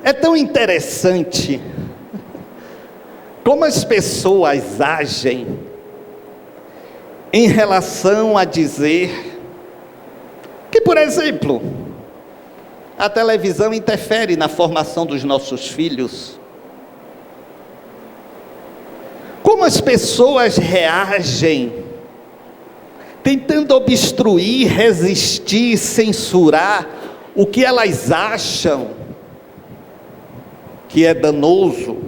É tão interessante como as pessoas agem em relação a dizer que, por exemplo, a televisão interfere na formação dos nossos filhos. Como as pessoas reagem, tentando obstruir, resistir, censurar o que elas acham que é danoso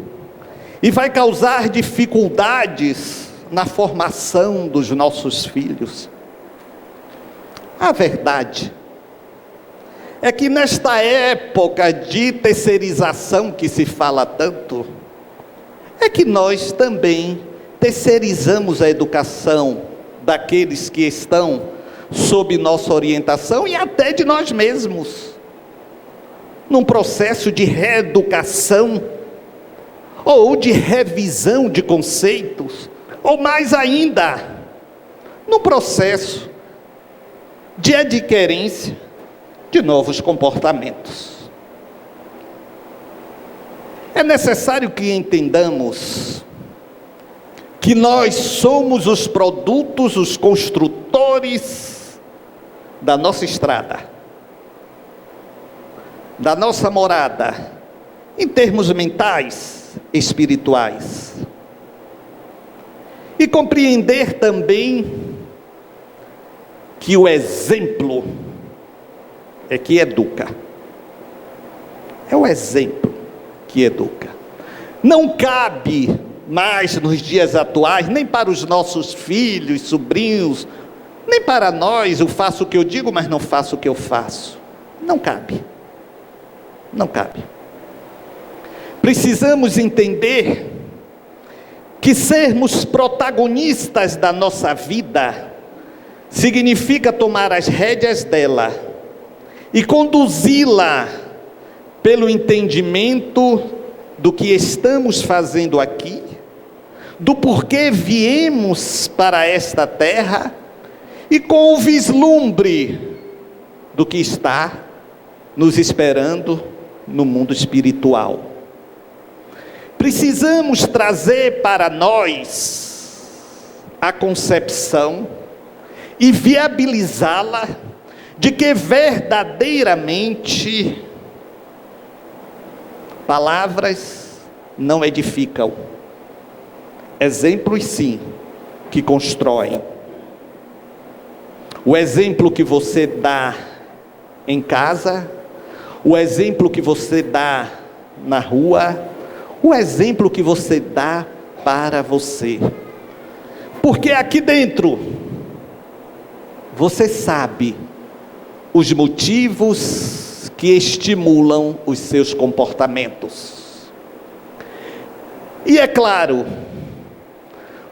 e vai causar dificuldades na formação dos nossos filhos. A verdade é que nesta época de terceirização que se fala tanto, é que nós também terceirizamos a educação daqueles que estão sob nossa orientação e até de nós mesmos, num processo de reeducação, ou de revisão de conceitos, ou mais ainda, no processo de adquirência de novos comportamentos. É necessário que entendamos que nós somos os produtos, os construtores da nossa estrada, da nossa morada, em termos mentais, espirituais. E compreender também que o exemplo é que educa. É o exemplo que educa. Não cabe mais nos dias atuais, nem para os nossos filhos, sobrinhos, nem para nós, eu faço o que eu digo, mas não faço o que eu faço. Não cabe. Não cabe. Precisamos entender que sermos protagonistas da nossa vida significa tomar as rédeas dela e conduzi-la pelo entendimento do que estamos fazendo aqui, do porquê viemos para esta terra e com o vislumbre do que está nos esperando no mundo espiritual. Precisamos trazer para nós a concepção e viabilizá-la de que verdadeiramente palavras não edificam, exemplos sim, que constroem. O exemplo que você dá em casa, o exemplo que você dá na rua, o exemplo que você dá para você. Porque aqui dentro, você sabe os motivos que estimulam os seus comportamentos. E é claro,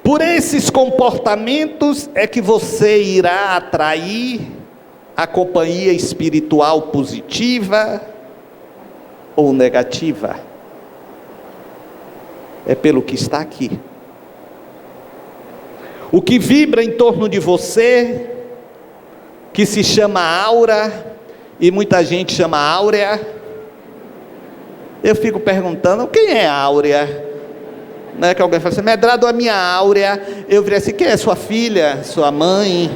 por esses comportamentos é que você irá atrair a companhia espiritual positiva ou negativa. É pelo que está aqui. O que vibra em torno de você, que se chama aura, e muita gente chama áurea. Eu fico perguntando, quem é áurea? Não é que alguém fala assim, Medrado, a minha áurea. Eu virei assim, quem é sua filha, sua mãe?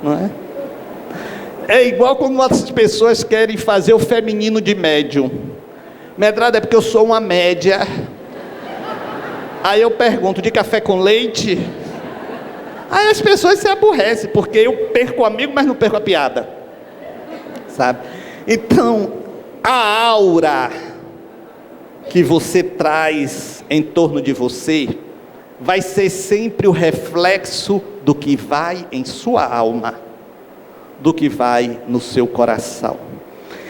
Não é? É igual quando as pessoas querem fazer o feminino de médium. Medrado, é porque eu sou uma média. Aí eu pergunto, de café com leite? Aí as pessoas se aborrecem, porque eu perco o amigo, mas não perco a piada, sabe? Então, a aura que você traz em torno de você, vai ser sempre o reflexo do que vai em sua alma, do que vai no seu coração.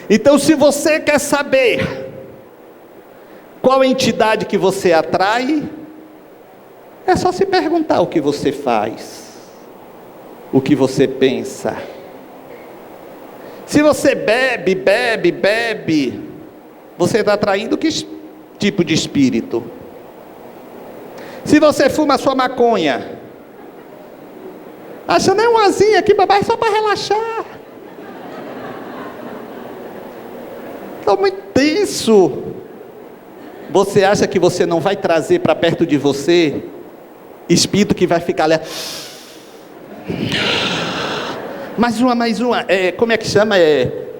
Então, se você quer saber qual entidade que você atrai, é só se perguntar o que você faz, o que você pensa. Se você bebe, você está atraindo que tipo de espírito? Se você fuma a sua maconha, achando uma asinha aqui, papai, só para relaxar. Está muito tenso. Você acha que você não vai trazer para perto de você espírito que vai ficar ali? Mais uma. Como é que chama?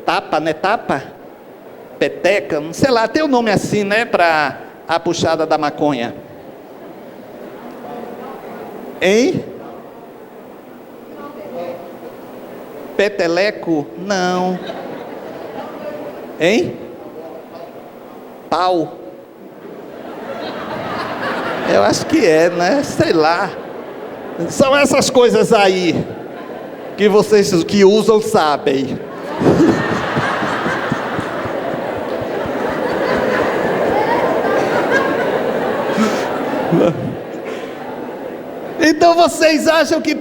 Tapa, né? Tapa? Peteca? Sei lá, tem um nome assim, né? Para a puxada da maconha. Hein? Peteleco? Não. Hein? Pau? Eu acho que né? Sei lá. São essas coisas aí que vocês que usam sabem. Então vocês acham que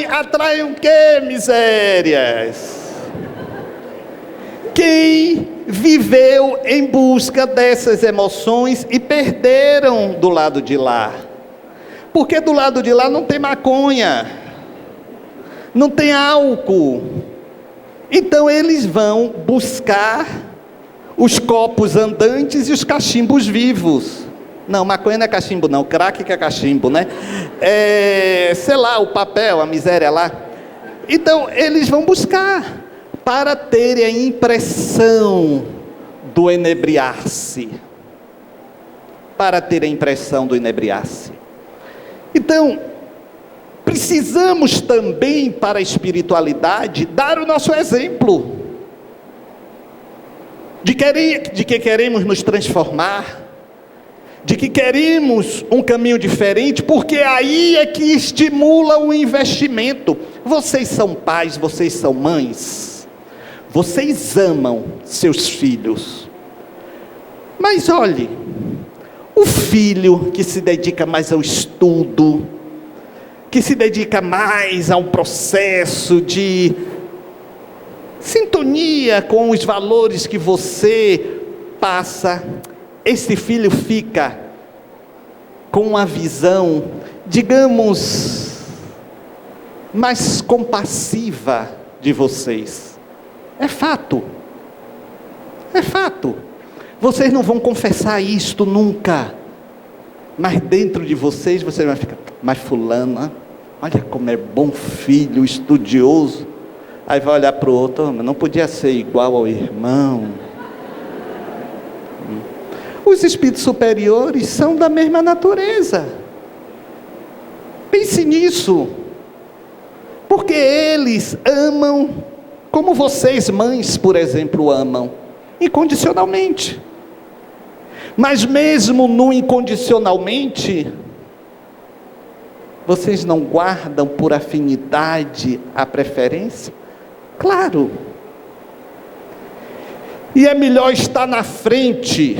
atraem o quê, misérias? Quem viveu em busca dessas emoções e perderam do lado de lá. Porque do lado de lá não tem maconha, não tem álcool. Então eles vão buscar os copos andantes e os cachimbos vivos. Não, maconha não é cachimbo não, crack que é cachimbo, né? Sei lá, o papel, a miséria lá. Então eles vão buscar para terem a impressão do enebriar-se. Para ter a impressão do enebriar-se. Então, precisamos também para a espiritualidade dar o nosso exemplo. De que queremos nos transformar. De que queremos um caminho diferente, porque aí é que estimula o investimento. Vocês são pais, vocês são mães, vocês amam seus filhos, mas olhe, o filho que se dedica mais ao estudo, que se dedica mais a um processo de sintonia com os valores que você passa, esse filho fica com uma visão, digamos, mais compassiva de vocês. É fato. É fato. Vocês não vão confessar isto nunca. Mas dentro de vocês, você vai ficar, mas fulana, olha como é bom filho, estudioso. Aí vai olhar para o outro, não podia ser igual ao irmão. Os espíritos superiores são da mesma natureza. Pense nisso. Porque eles amam, como vocês, mães, por exemplo, amam, incondicionalmente. Mas mesmo no incondicionalmente, vocês não guardam por afinidade a preferência? Claro. E é melhor estar na frente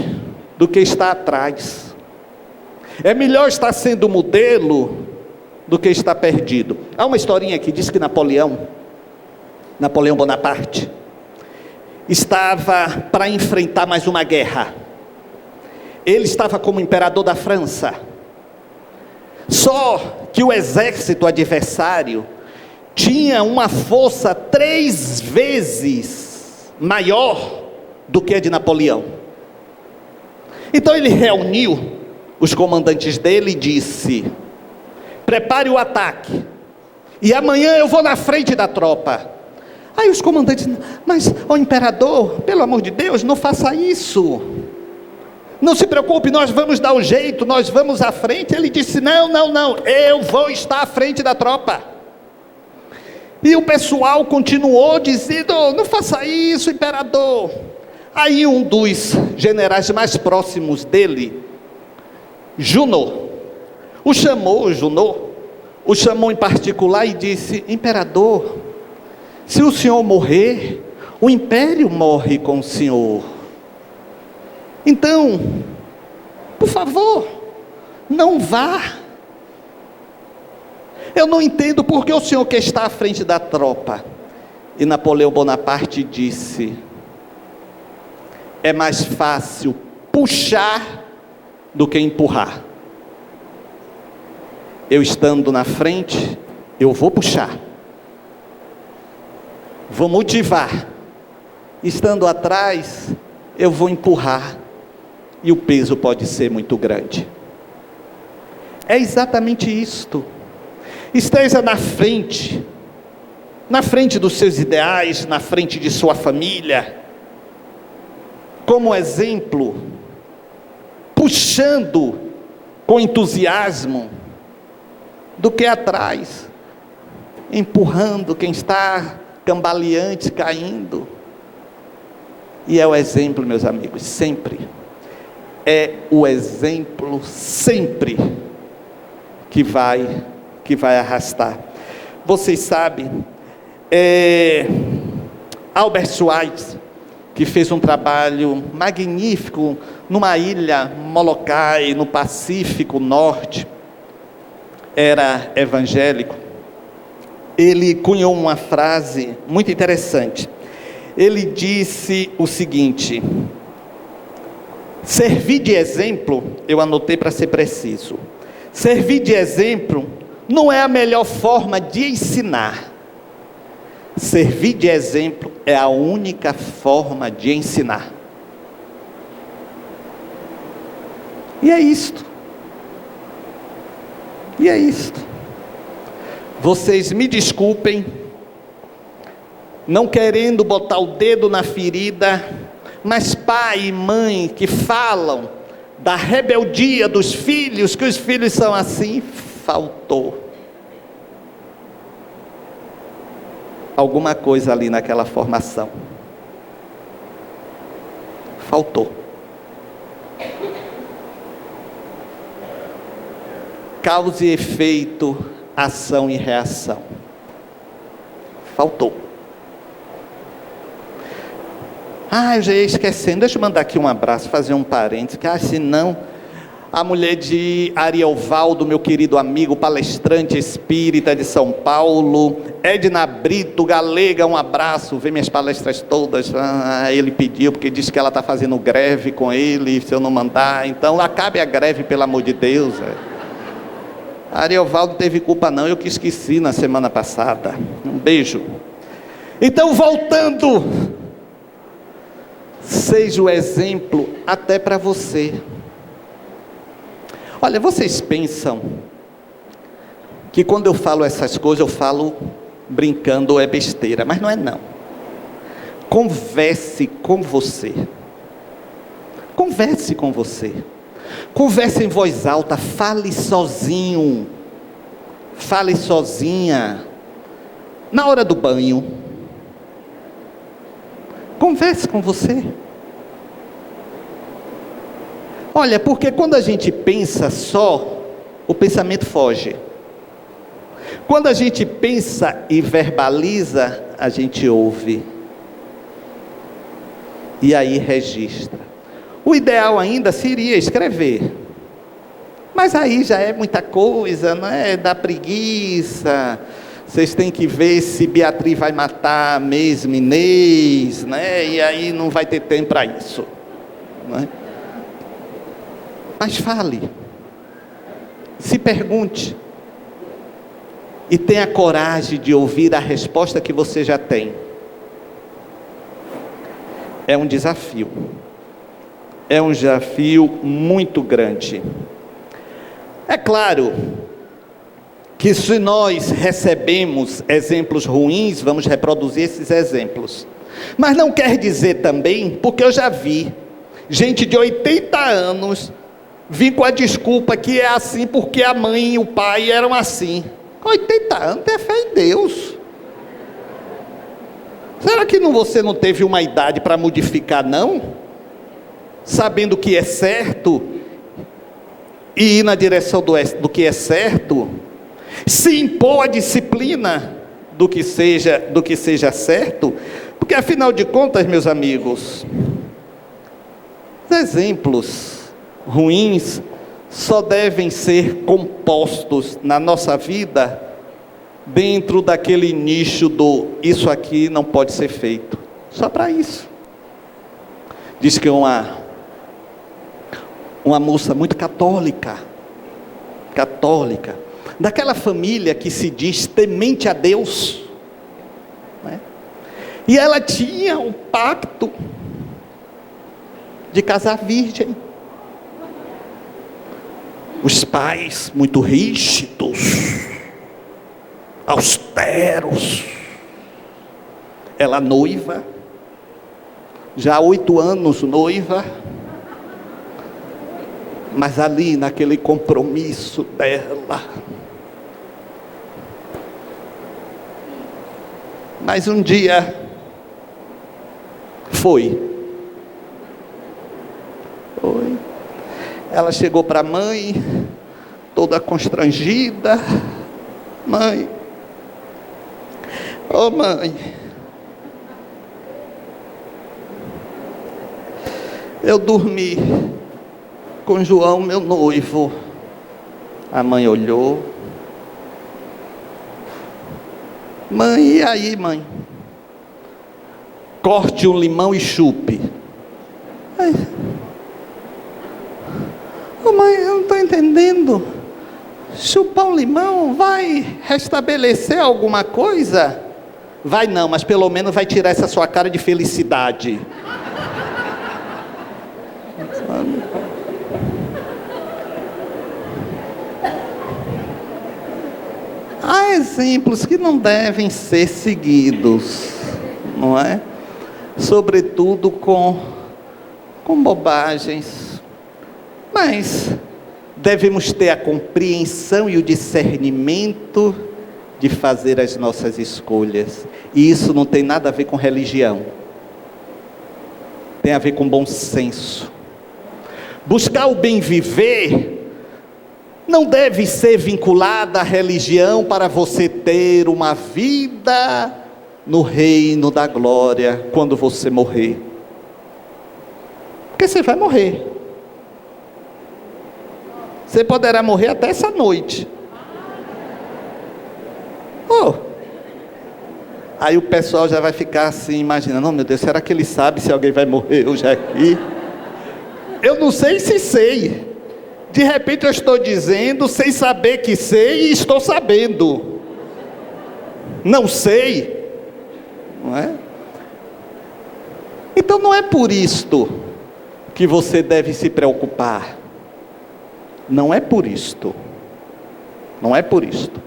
do que estar atrás. É melhor estar sendo modelo do que estar perdido. Há uma historinha que diz que Napoleão Bonaparte estava para enfrentar mais uma guerra. Ele estava como imperador da França. Só que o exército adversário tinha uma força 3 vezes maior do que a de Napoleão. Então ele reuniu os comandantes dele e disse: prepare o ataque, e amanhã eu vou na frente da tropa. Aí os comandantes, mas ó imperador, pelo amor de Deus, não faça isso, não se preocupe, nós vamos dar um jeito, nós vamos à frente. Ele disse, não, eu vou estar à frente da tropa. E o pessoal continuou dizendo, não faça isso imperador. Aí um dos generais mais próximos dele, Junot, o chamou em particular e disse, imperador, se o senhor morrer, o império morre com o senhor. Então, por favor, não vá. Eu não entendo porque o senhor quer estar à frente da tropa. E Napoleão Bonaparte disse, é mais fácil puxar do que empurrar. Eu estando na frente, eu vou puxar, vou motivar. Estando atrás, eu vou empurrar, e o peso pode ser muito grande. É exatamente isto. Esteja na frente dos seus ideais, na frente de sua família, como exemplo, puxando com entusiasmo, do que atrás, empurrando quem está cambaleante, caindo. E é o exemplo, meus amigos, sempre. É o exemplo sempre que vai arrastar. Vocês sabem, Albert Schweitzer, que fez um trabalho magnífico numa ilha, Molokai, no Pacífico Norte, era evangélico. Ele cunhou uma frase muito interessante. Ele disse o seguinte: servir de exemplo, eu anotei para ser preciso, servir de exemplo não é a melhor forma de ensinar. Servir de exemplo é a única forma de ensinar. E é isto. E é isto. Vocês me desculpem, não querendo botar o dedo na ferida, mas pai e mãe que falam da rebeldia dos filhos, que os filhos são assim, faltou alguma coisa ali naquela formação. Faltou. Causa e efeito, ação e reação. Faltou. Eu já ia esquecendo. Deixa eu mandar aqui um abraço, fazer um parênteses, que senão a mulher de Ariovaldo, meu querido amigo, palestrante espírita de São Paulo, Edna Brito, galega, um abraço, vê minhas palestras todas. Ele pediu, porque disse que ela está fazendo greve com ele, se eu não mandar, então acabe a greve, pelo amor de Deus. Ariovaldo teve culpa não, eu que esqueci na semana passada. Um beijo. Então, voltando, seja o exemplo até para você. Olha, vocês pensam que quando eu falo essas coisas, eu falo brincando ou é besteira, mas não é não. Converse com você. Converse com você. Converse em voz alta, fale sozinho, fale sozinha, na hora do banho. Converse com você. Olha, porque quando a gente pensa só, o pensamento foge. Quando a gente pensa e verbaliza, a gente ouve. E aí registra. O ideal ainda seria escrever. Mas aí já é muita coisa, não é? Dá preguiça. Vocês têm que ver se Beatriz vai matar mesmo Inês, né? E aí não vai ter tempo para isso, não é? Mas fale, se pergunte, e tenha coragem de ouvir a resposta que você já tem. É um desafio muito grande. É claro que se nós recebemos exemplos ruins, vamos reproduzir esses exemplos, mas não quer dizer também, porque eu já vi gente de 80 anos vir com a desculpa que é assim porque a mãe e o pai eram assim. 80 anos, tem fé em Deus. Será que você não teve uma idade para modificar, não? Sabendo o que é certo e ir na direção do que é certo, se impor a disciplina do que seja certo, porque afinal de contas, meus amigos, os exemplos ruins só devem ser compostos na nossa vida dentro daquele nicho do isso aqui não pode ser feito, só para isso. Diz que uma moça muito católica, daquela família que se diz temente a Deus, né? E ela tinha um pacto de casar virgem. Os pais muito rígidos, austeros. Ela noiva, já há 8 anos noiva, mas ali naquele compromisso dela. Mas um dia foi. Ela chegou para a mãe, toda constrangida. Mãe, ô mãe, eu dormi com João, meu noivo. A mãe olhou. Mãe, e aí, mãe? Corte um limão e chupe. Ai. Ô mãe, eu não estou entendendo. Chupar um limão vai restabelecer alguma coisa? Vai não, mas pelo menos vai tirar essa sua cara de felicidade. Há exemplos que não devem ser seguidos, não é? Sobretudo com bobagens. Mas devemos ter a compreensão e o discernimento de fazer as nossas escolhas. E isso não tem nada a ver com religião. Tem a ver com bom senso. Buscar o bem viver não deve ser vinculada à religião para você ter uma vida no reino da glória quando você morrer. Porque você vai morrer. Você poderá morrer até essa noite. Aí o pessoal já vai ficar assim, imaginando, oh meu Deus, será que ele sabe se alguém vai morrer hoje aqui? Eu não sei se sei. De repente eu estou dizendo, sem saber que sei, e estou sabendo. Não sei. Não é? Então não é por isto que você deve se preocupar. Não é por isto. Não é por isto.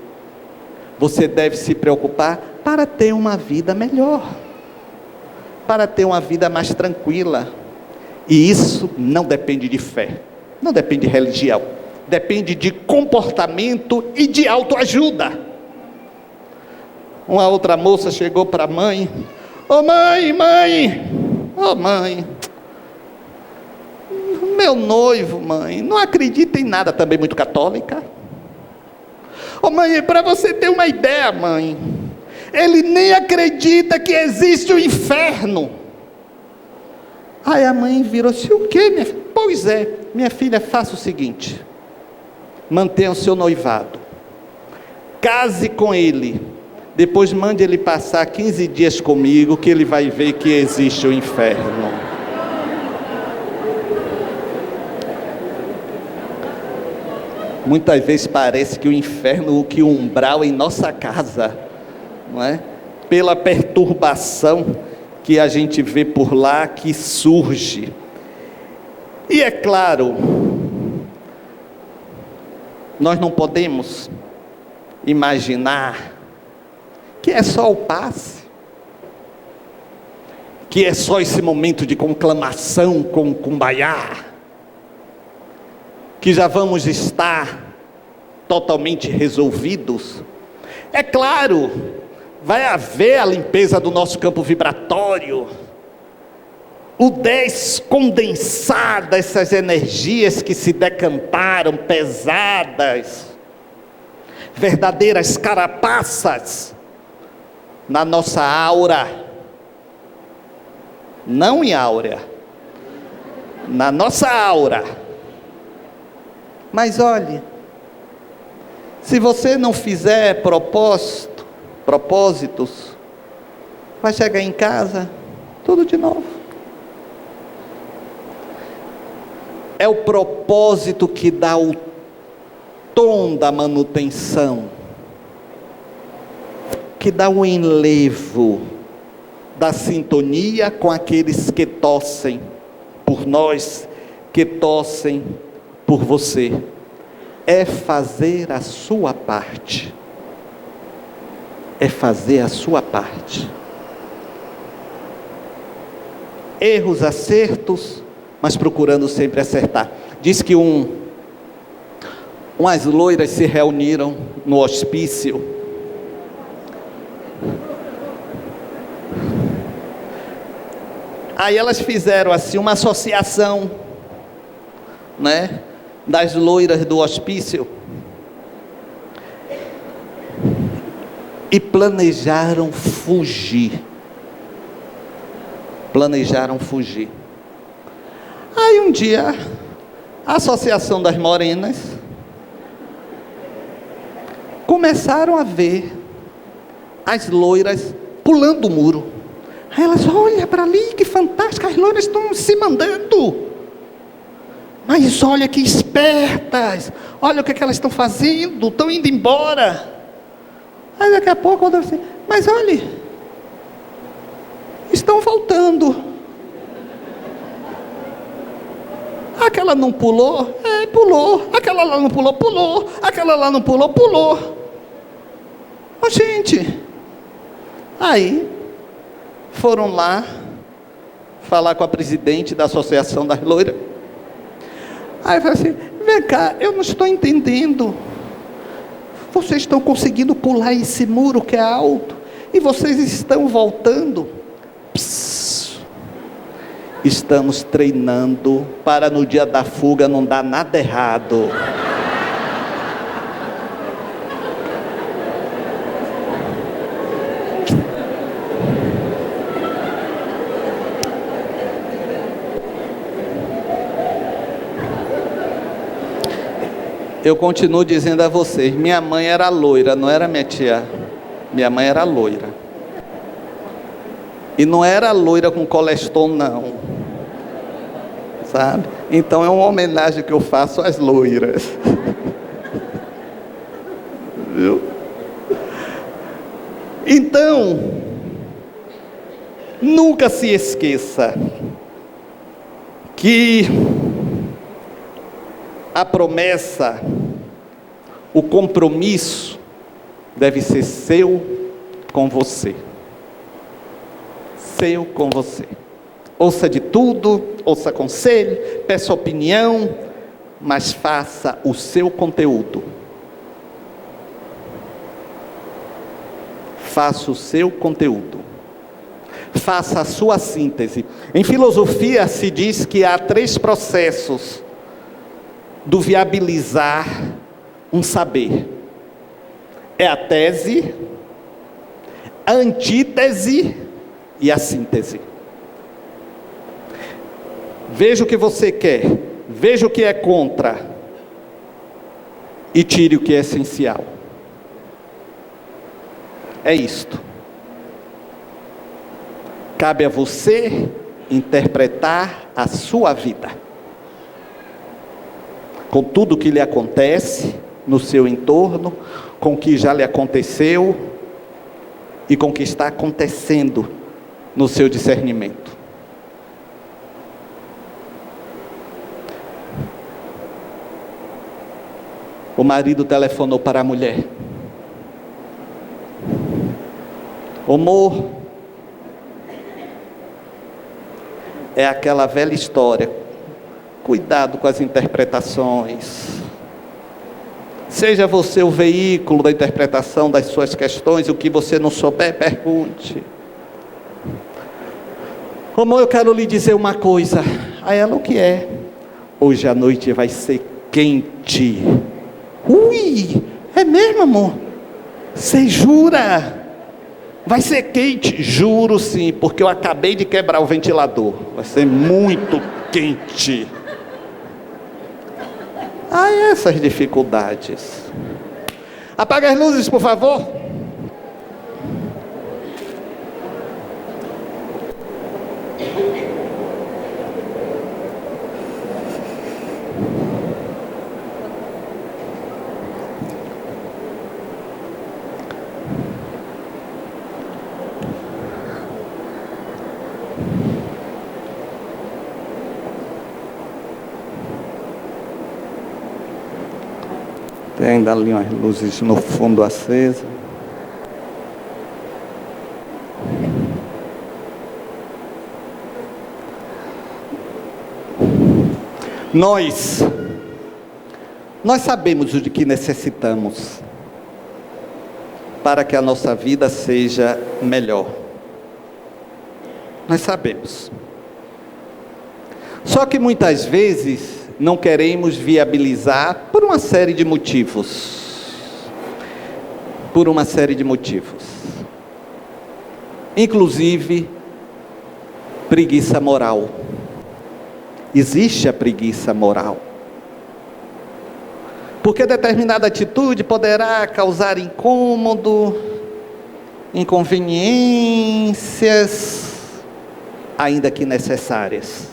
Você deve se preocupar para ter uma vida melhor. Para ter uma vida mais tranquila. E isso não depende de fé. Não depende de religião. Depende de comportamento e de autoajuda. Uma outra moça chegou para a mãe. Ô mãe, mãe. Ô mãe. Meu noivo, mãe, não acredita em nada, também muito católica. Ô mãe, para você ter uma ideia, mãe, ele nem acredita que existe o inferno. Aí a mãe virou-se, o quê, minha filha? Pois é, minha filha, faça o seguinte, mantenha o seu noivado, case com ele, depois mande ele passar 15 dias comigo, que ele vai ver que existe o inferno. Muitas vezes parece que o inferno, que o umbral em nossa casa, não é? Pela perturbação que a gente vê por lá, que surge. E é claro, nós não podemos imaginar que é só o passe, que é só esse momento de conclamação com Kumbaya, que já vamos estar totalmente resolvidos. É claro, vai haver a limpeza do nosso campo vibratório, o descondensar dessas energias que se decantaram pesadas, verdadeiras carapaças na nossa aura, não em áurea, na nossa aura. Mas olhe, se você não fizer propósitos, vai chegar em casa, tudo de novo. É o propósito que dá o tom da manutenção, que dá o enlevo da sintonia com aqueles que tossem, por nós que torcem por você. É fazer a sua parte. É fazer a sua parte. Erros, acertos, mas procurando sempre acertar. Diz que umas loiras se reuniram no hospício. Aí elas fizeram assim uma associação, né, das loiras do hospício, e planejaram fugir. Aí um dia, a associação das morenas começaram a ver as loiras pulando o muro. Aí elas, olha para ali, que fantástico, as loiras estão se mandando. Mas olha que espertas, olha o que elas estão fazendo, estão indo embora. Aí daqui a pouco, mas olha, estão voltando. Aquela não pulou? Pulou. Aquela lá não pulou? Pulou. Aquela lá não pulou? Pulou. Ô, gente. Aí, foram lá, falar com a presidente da Associação das Loiras. Aí falou assim, vem cá, eu não estou entendendo. Vocês estão conseguindo pular esse muro que é alto, e vocês estão voltando. Psss. Estamos treinando para no dia da fuga não dar nada errado. Eu continuo dizendo a vocês, minha mãe era loira, não era minha tia. Minha mãe era loira. E não era loira com colesterol, não. Sabe? Então é uma homenagem que eu faço às loiras. Viu? Então, nunca se esqueça que a promessa, o compromisso deve ser seu com você. Seu com você. Ouça de tudo, ouça conselho, peça opinião, mas faça o seu conteúdo. Faça o seu conteúdo. Faça a sua síntese. Em filosofia se diz que há 3 processos do viabilizar um saber. É a tese, a antítese e a síntese. Veja o que você quer, veja o que é contra e tire o que é essencial. É isto. Cabe a você interpretar a sua vida, com tudo o que lhe acontece no seu entorno, com o que já lhe aconteceu e com o que está acontecendo no seu discernimento. O marido telefonou para a mulher. Amor, é aquela velha história. Cuidado com as interpretações. Seja você o veículo da interpretação das suas questões. O que você não souber, pergunte. Amor, eu quero lhe dizer uma coisa. A ela, o que é? Hoje à noite vai ser quente. Ui, é mesmo, amor? Você jura? Vai ser quente? Juro sim, porque eu acabei de quebrar o ventilador. Vai ser muito quente. Essas dificuldades. Apaga as luzes, por favor. Tem ainda ali umas luzes no fundo acesas. Nós sabemos o de que necessitamos para que a nossa vida seja melhor. Nós sabemos. Só que muitas vezes não queremos viabilizar por uma série de motivos. Por uma série de motivos. Inclusive, preguiça moral. Existe a preguiça moral. Porque determinada atitude poderá causar incômodo, inconveniências, ainda que necessárias.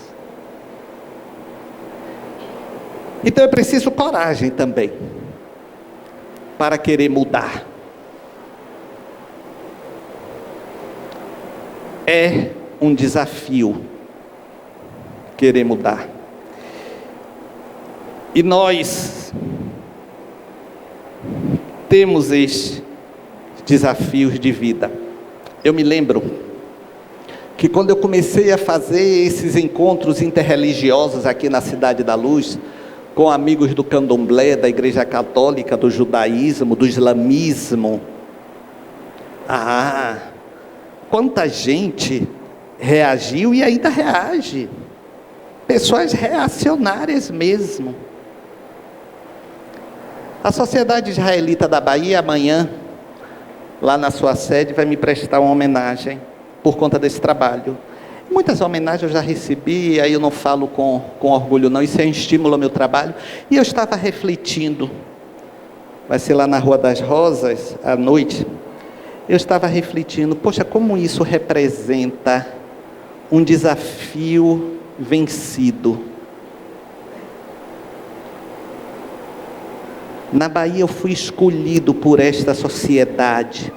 Então é preciso coragem também, para querer mudar. É um desafio querer mudar. E nós temos estes desafios de vida. Eu me lembro que quando eu comecei a fazer esses encontros interreligiosos aqui na Cidade da Luz, com amigos do candomblé, da Igreja Católica, do judaísmo, do islamismo, quanta gente reagiu e ainda reage. Pessoas reacionárias mesmo. A Sociedade Israelita da Bahia, amanhã, lá na sua sede, vai me prestar uma homenagem, por conta desse trabalho. Muitas homenagens eu já recebi, aí eu não falo com orgulho não, isso é um estímulo ao meu trabalho. E eu estava refletindo, vai ser lá na Rua das Rosas, à noite, eu estava refletindo, poxa, como isso representa um desafio vencido. Na Bahia eu fui escolhido por esta sociedade.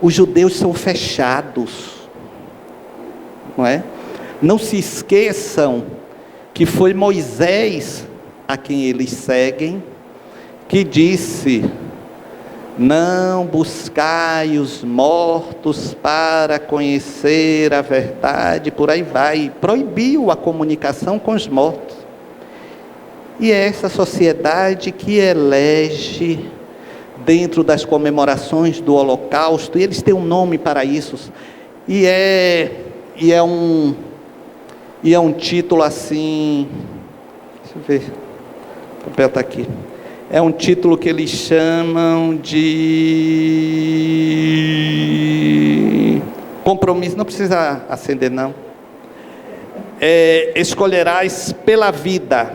Os judeus são fechados, não é? Não se esqueçam que foi Moisés, a quem eles seguem, que disse: não buscai os mortos para conhecer a verdade, por aí vai. Proibiu a comunicação com os mortos. E é essa sociedade que elege, dentro das comemorações do Holocausto, e eles têm um nome para isso, e é um título assim, deixa eu ver, o papel está aqui, é um título que eles chamam de compromisso, não precisa acender não, escolherás pela vida.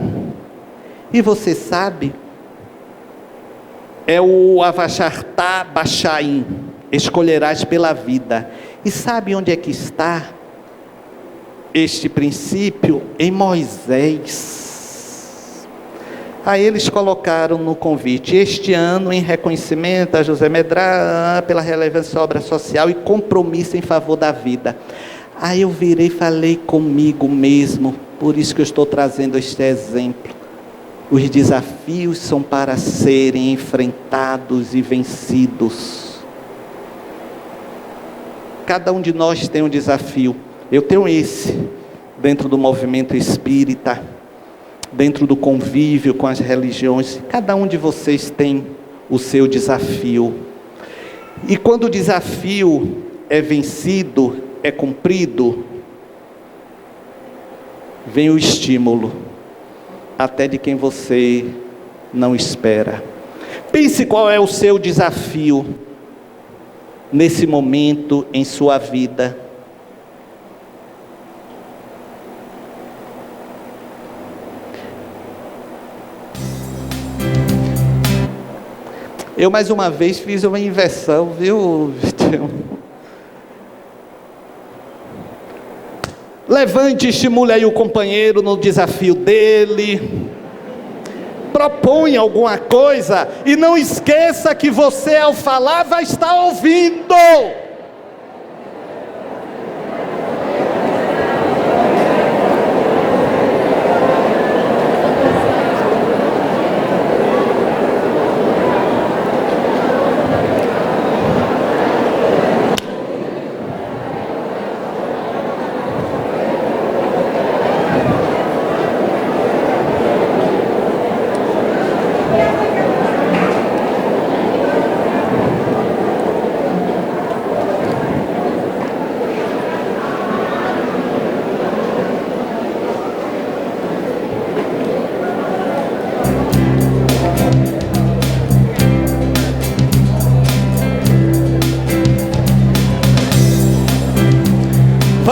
E você sabe, é o Avachartá Bachaim, escolherás pela vida. E sabe onde é que está este princípio? Em Moisés. Aí eles colocaram no convite, este ano em reconhecimento a José Medrano pela relevância da obra social e compromisso em favor da vida. Aí eu virei e falei comigo mesmo, por isso que eu estou trazendo este exemplo. Os desafios são para serem enfrentados e vencidos. Cada um de nós tem um desafio. Eu tenho esse, dentro do movimento espírita, dentro do convívio com as religiões. Cada um de vocês tem o seu desafio. E quando o desafio é vencido, é cumprido, vem o estímulo, até de quem você não espera. Pense qual é o seu desafio nesse momento em sua vida. Eu mais uma vez fiz uma inversão, viu? Levante e estimule aí o companheiro no desafio dele. Proponha alguma coisa e não esqueça que você, ao falar, vai estar ouvindo.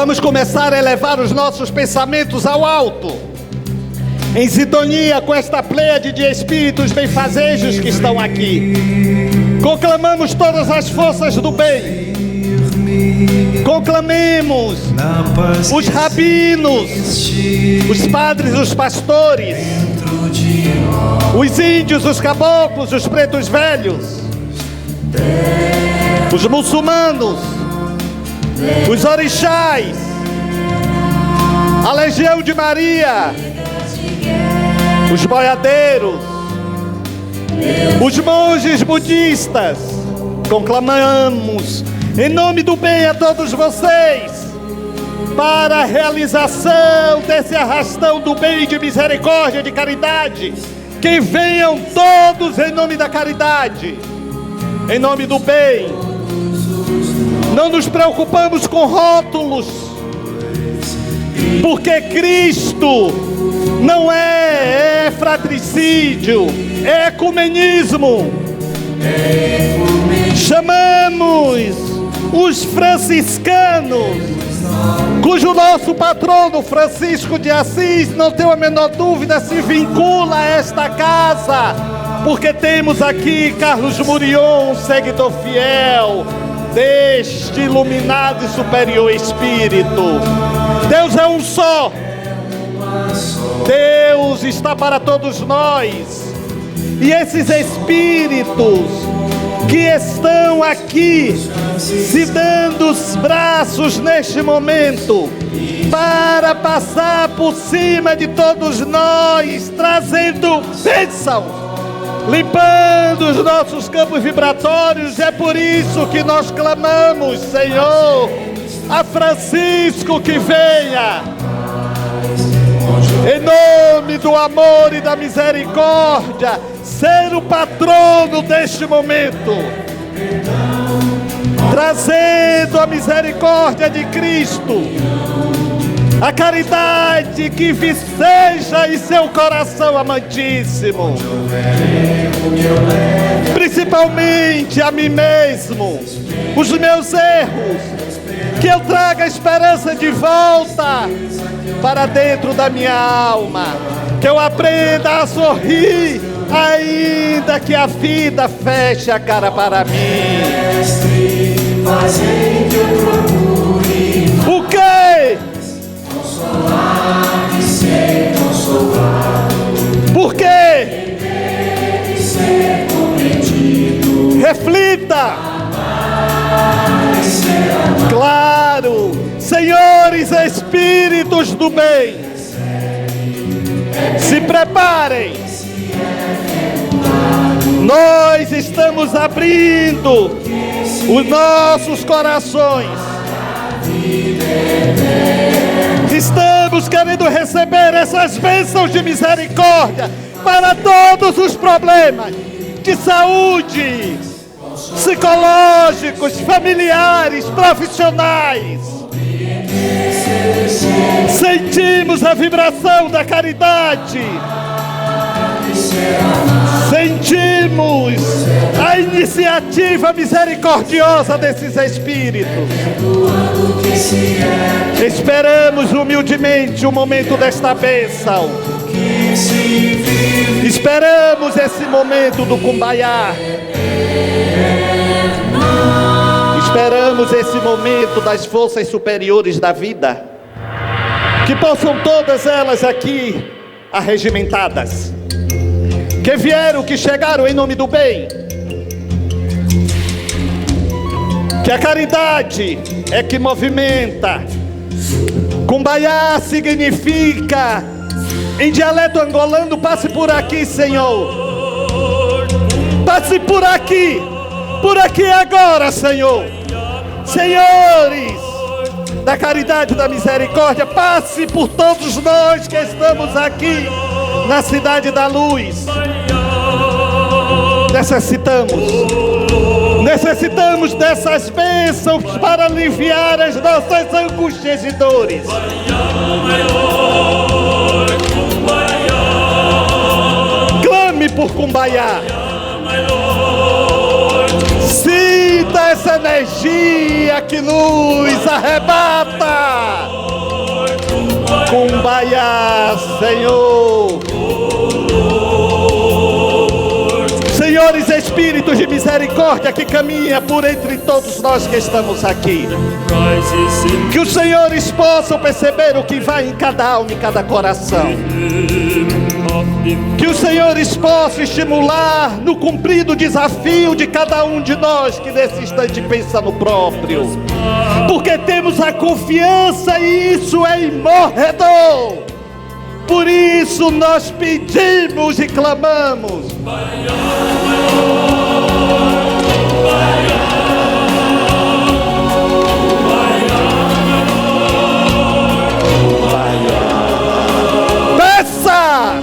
Vamos começar a elevar os nossos pensamentos ao alto, em sintonia com esta pleiade de espíritos benfazejos que estão aqui. Conclamamos todas as forças do bem. Conclamemos os rabinos, os padres, os pastores, os índios, os caboclos, os pretos velhos, os muçulmanos, os orixás, a Legião de Maria, os boiadeiros, os monges budistas. Conclamamos em nome do bem a todos vocês, para a realização desse arrastão do bem, de misericórdia, de caridade, que venham todos em nome da caridade, em nome do bem. Não nos preocupamos com rótulos, porque Cristo não é fratricídio, é ecumenismo. Chamamos os franciscanos, cujo nosso patrono Francisco de Assis, não tenho a menor dúvida, se vincula a esta casa, porque temos aqui Carlos Murion, seguidor fiel deste iluminado e superior Espírito. Deus é um só, Deus está para todos nós, e esses Espíritos que estão aqui se dando os braços neste momento para passar por cima de todos nós, trazendo bênçãos, limpando os nossos campos vibratórios. É por isso que nós clamamos, Senhor, a Francisco que venha, em nome do amor e da misericórdia, ser o patrono deste momento, trazendo a misericórdia de Cristo, a caridade que viceja em seu coração amantíssimo, principalmente a mim mesmo, os meus erros, que eu traga a esperança de volta para dentro da minha alma, que eu aprenda a sorrir, ainda que a vida feche a cara para mim. O quê? Por quê? Reflita. Claro, senhores espíritos do bem, se preparem. Nós estamos abrindo os nossos corações. Estamos querendo receber essas bênçãos de misericórdia para todos os problemas de saúde, psicológicos, familiares, profissionais. Sentimos a vibração da caridade. Sentimos a iniciativa misericordiosa desses Espíritos. Esperamos humildemente o momento desta bênção. Esperamos esse momento do Kumbaya. Esperamos esse momento das forças superiores da vida, que possam todas elas aqui arregimentadas, que vieram, que chegaram em nome do bem, que a caridade é que movimenta. Kumbaya significa, em dialeto angolano, passe por aqui, Senhor, passe por aqui agora, Senhor. Senhores da caridade e da misericórdia, passe por todos nós que estamos aqui na Cidade da Luz. Necessitamos dessas bênçãos para aliviar as nossas angústias e dores. Clame por Kumbaya. Sinta essa energia que nos arrebata. Kumbaya, Senhor. Senhores Espíritos de misericórdia que caminha por entre todos nós que estamos aqui, que os Senhores possam perceber o que vai em cada alma e cada coração, que os Senhores possam estimular no cumprido desafio de cada um de nós que nesse instante pensa no próprio, porque temos a confiança e isso é imorredor. Por isso nós pedimos e clamamos. Peça!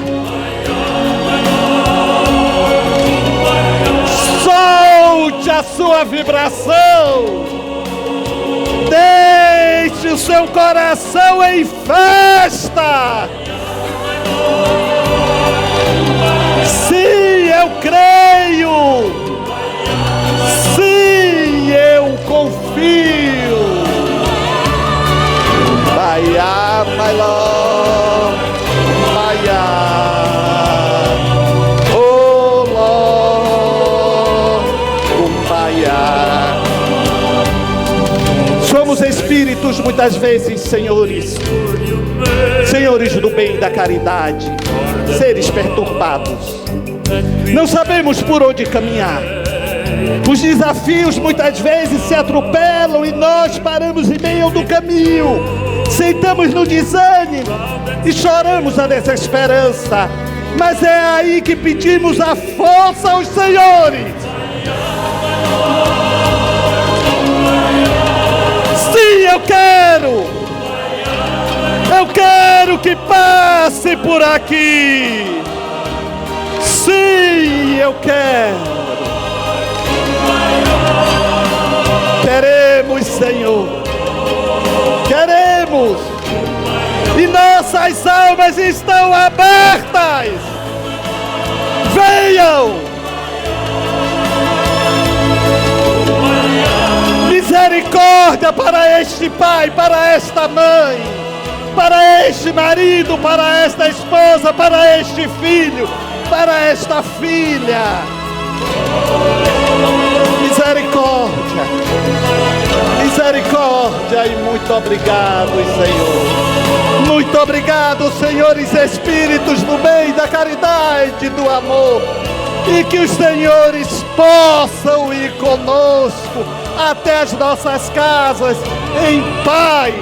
Solte a sua vibração. Deixe o seu coração em festa. Sim, eu creio. Sim, eu confio. Baia, my Lord. Baia. Oh, Lord. Baia. Somos espíritos muitas vezes, senhores do bem e da caridade, seres perturbados. Não sabemos por onde caminhar. Os desafios muitas vezes se atropelam e nós paramos em meio do caminho. Sentamos no desânimo e choramos a desesperança. Mas é aí que pedimos a força aos senhores. Sim, eu quero que passe por aqui. Sim, eu quero. Queremos, Senhor. Queremos. E nossas almas estão abertas. Venham. Misericórdia para este pai, para esta mãe, para este marido, para esta esposa, para este filho, para esta filha. Misericórdia, misericórdia e muito obrigado, Senhor. Muito obrigado, Senhores Espíritos do bem, da caridade, do amor. E que os Senhores possam ir conosco até as nossas casas em paz.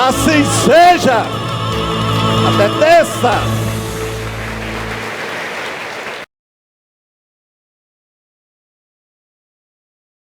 Assim seja. Até terça.